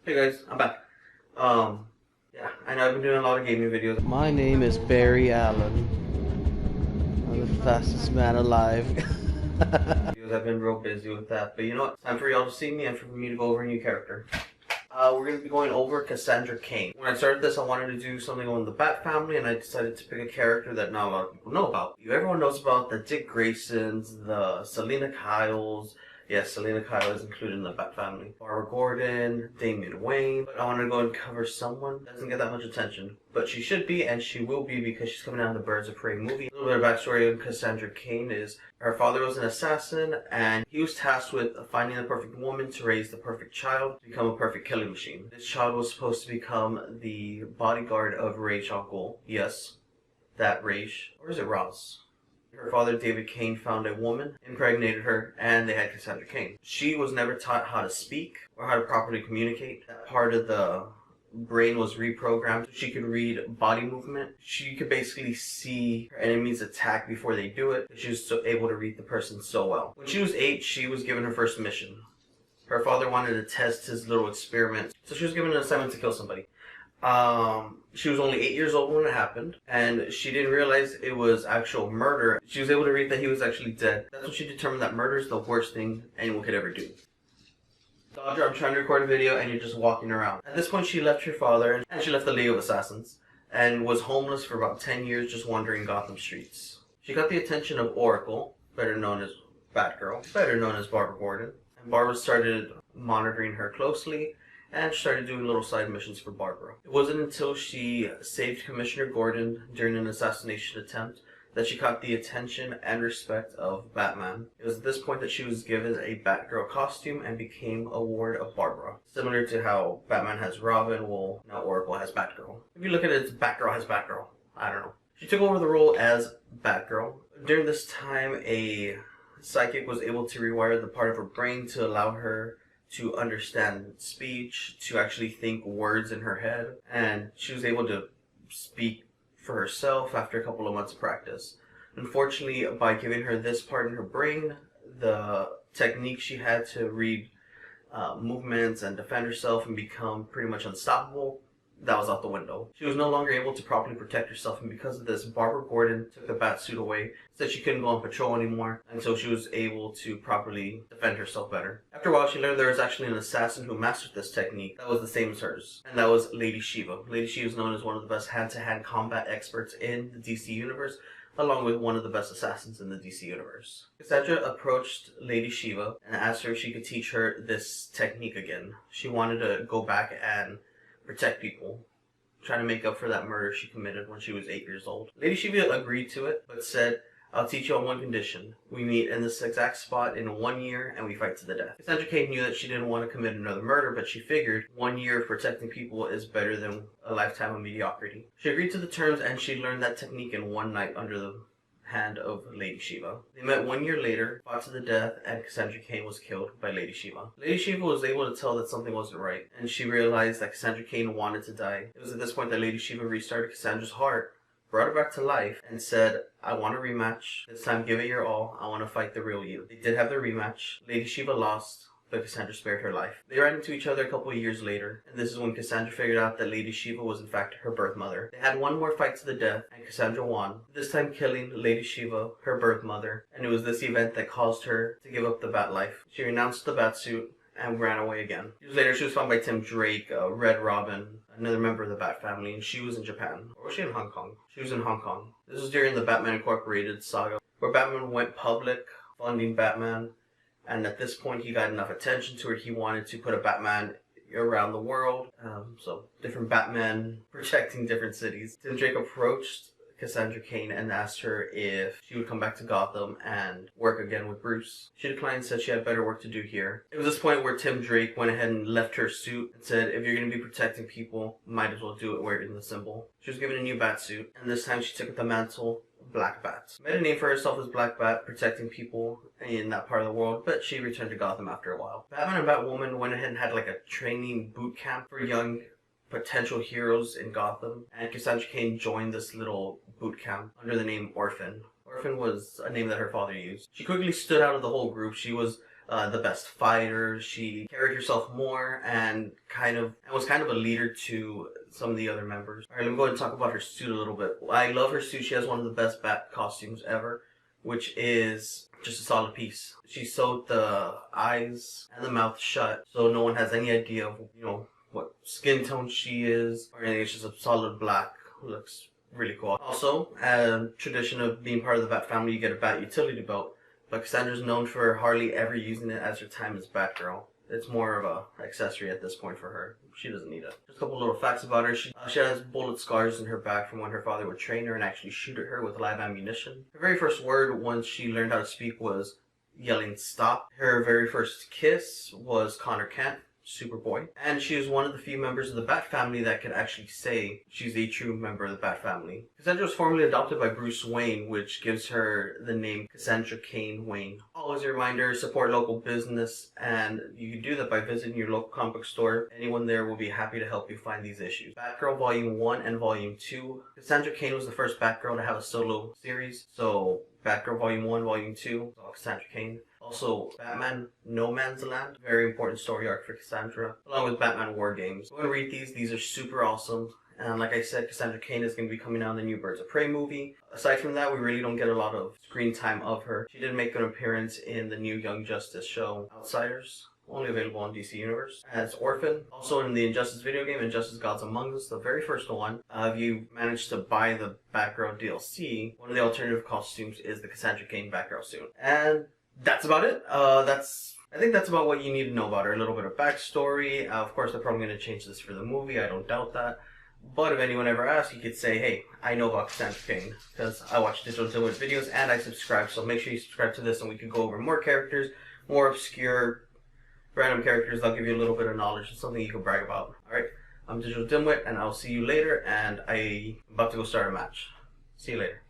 Hey guys, I'm back. Yeah, I know I've been doing a lot of gaming videos. My name is Barry Allen. I'm the fastest man alive. I've been real busy with that, but you know what? It's time for y'all to see me and for me to go over a new character. We're going to be going over Cassandra Cain. When I started this, I wanted to do something on the Bat family, and I decided to pick a character that not a lot of people know about. Everyone knows about the Dick Graysons, the Selena Kyles. Yes, Selena Kyle is included in the Bat family. Barbara Gordon, Damian Wayne. But I want to go and cover someone that doesn't get that much attention. But she should be, and she will be, because she's coming out of the Birds of Prey movie. A little bit of backstory on Cassandra Cain is her father was an assassin, and he was tasked with finding the perfect woman to raise the perfect child, to become a perfect killing machine. This child was supposed to become the bodyguard of Ra's al Ghul. Yes, that Ra's. Or is it Ross? Her father, David Cain, found a woman, impregnated her, and they had Cassandra Cain. She was never taught how to speak or how to properly communicate. That part of the brain was reprogrammed so she could read body movement. She could basically see her enemies attack before they do it. She was able to read the person so well. When she was 8, she was given her first mission. Her father wanted to test his little experiment, so she was given an assignment to kill somebody. She was only 8 years old when it happened, and she didn't realize it was actual murder. She was able to read that he was actually dead. That's when she determined that murder is the worst thing anyone could ever do. Dodger, I'm trying to record a video and you're just walking around. At this point, she left her father and she left the League of Assassins and was homeless for about 10 years just wandering Gotham streets. She got the attention of Oracle, better known as Batgirl, better known as Barbara Gordon, and Barbara started monitoring her closely and started doing little side missions for Barbara. It wasn't until she saved Commissioner Gordon during an assassination attempt that she caught the attention and respect of Batman. It was at this point that she was given a Batgirl costume and became a ward of Barbara. Similar to how Batman has Robin, well, now Oracle has Batgirl. If you look at it, it's Batgirl has Batgirl. I don't know. She took over the role as Batgirl. During this time, a psychic was able to rewire the part of her brain to allow her to understand speech, to actually think words in her head, and she was able to speak for herself after a couple of months of practice. Unfortunately, by giving her this part in her brain, the technique she had to read movements and defend herself and become pretty much unstoppable, that was out the window. She was no longer able to properly protect herself, and because of this, Barbara Gordon took the bat suit away, said she couldn't go on patrol anymore until she was able to properly defend herself better. After a while, she learned there was actually an assassin who mastered this technique that was the same as hers, and that was Lady Shiva. Lady Shiva is known as one of the best hand-to-hand combat experts in the DC Universe, along with one of the best assassins in the DC Universe. Cassandra approached Lady Shiva and asked her if she could teach her this technique again. She wanted to go back and protect people, trying to make up for that murder she committed when she was 8 years old. Lady Shiva agreed to it, but said, "I'll teach you on one condition. We meet in this exact spot in 1 year and we fight to the death." Cassandra Cain knew that she didn't want to commit another murder, but she figured 1 year of protecting people is better than a lifetime of mediocrity. She agreed to the terms, and she learned that technique in one night under the hand of Lady Shiva. They met 1 year later, fought to the death, and Cassandra Cain was killed by Lady Shiva. Lady Shiva was able to tell that something wasn't right, and she realized that Cassandra Cain wanted to die. It was at this point that Lady Shiva restarted Cassandra's heart, brought her back to life, and said, "I want a rematch. This time give it your all. I want to fight the real you." They did have their rematch. Lady Shiva lost, but Cassandra spared her life. They ran into each other a couple of years later, and this is when Cassandra figured out that Lady Shiva was in fact her birth mother. They had one more fight to the death, and Cassandra won, this time killing Lady Shiva, her birth mother, and it was this event that caused her to give up the bat life. She renounced the bat suit and ran away again. Years later, she was found by Tim Drake, Red Robin, another member of the Bat family, and she was in Japan. Or was she in Hong Kong? She was in Hong Kong. This was during the Batman Incorporated saga, where Batman went public, funding Batman, and at this point he got enough attention to where he wanted to put a Batman around the world. So different Batmen protecting different cities. Tim Drake approached Cassandra Cain and asked her if she would come back to Gotham and work again with Bruce. She declined and said she had better work to do here. It was this point where Tim Drake went ahead and left her suit and said, "If you're going to be protecting people, might as well do it wearing the symbol." She was given a new bat suit, and this time she took the mantle Black Bat. Made a name for herself as Black Bat, protecting people in that part of the world, but she returned to Gotham after a while. Batman and Batwoman went ahead and had like a training boot camp for young potential heroes in Gotham, and Cassandra Cain joined this little boot camp under the name Orphan. Orphan was a name that her father used. She quickly stood out of the whole group. She was the best fighter. She carried herself more and was kind of a leader to some of the other members. All right, let me go ahead and talk about her suit a little bit. I love her suit. She has one of the best bat costumes ever, which is just a solid piece. She sewed the eyes and the mouth shut, so no one has any idea of, what skin tone she is or anything. It's just a solid black. Looks really cool. Also, tradition of being part of the Bat family, you get a Bat utility belt. But Cassandra's known for hardly ever using it as her time as Batgirl. It's more of a accessory at this point for her. She doesn't need it. Just a couple little facts about her. She has bullet scars in her back from when her father would train her and actually shoot at her with live ammunition. Her very first word once she learned how to speak was yelling stop. Her very first kiss was Connor Kent, Superboy. And she is one of the few members of the Bat family that can actually say she's a true member of the Bat family. Cassandra was formally adopted by Bruce Wayne, which gives her the name Cassandra Cain Wayne. Always a reminder, support local business, and you can do that by visiting your local comic book store. Anyone there will be happy to help you find these issues. Batgirl Volume 1 and Volume 2. Cassandra Cain was the first Batgirl to have a solo series, so Batgirl Volume 1, Volume 2, Cassandra Cain. Also, Batman No Man's Land, very important story arc for Cassandra, along with Batman War Games. Go and read these. These are super awesome. And like I said, Cassandra Cain is going to be coming out in the new Birds of Prey movie. Aside from that, we really don't get a lot of screen time of her. She did make an appearance in the new Young Justice show, Outsiders, only available on DC Universe, as Orphan. Also in the Injustice video game, Injustice Gods Among Us, the very first one. If you managed to buy the Batgirl DLC, one of the alternative costumes is the Cassandra Cain Batgirl suit. And that's about it. I think that's about what you need to know about her. A little bit of backstory. Of course, they're probably going to change this for the movie. I don't doubt that. But if anyone ever asks, you could say, hey, I know about Cassandra Cain because I watch Digital Dimwit videos and I subscribe. So make sure you subscribe to this and we can go over more characters, more obscure, random characters. I'll give you a little bit of knowledge and something you can brag about. Alright, I'm Digital Dimwit and I'll see you later, and I'm about to go start a match. See you later.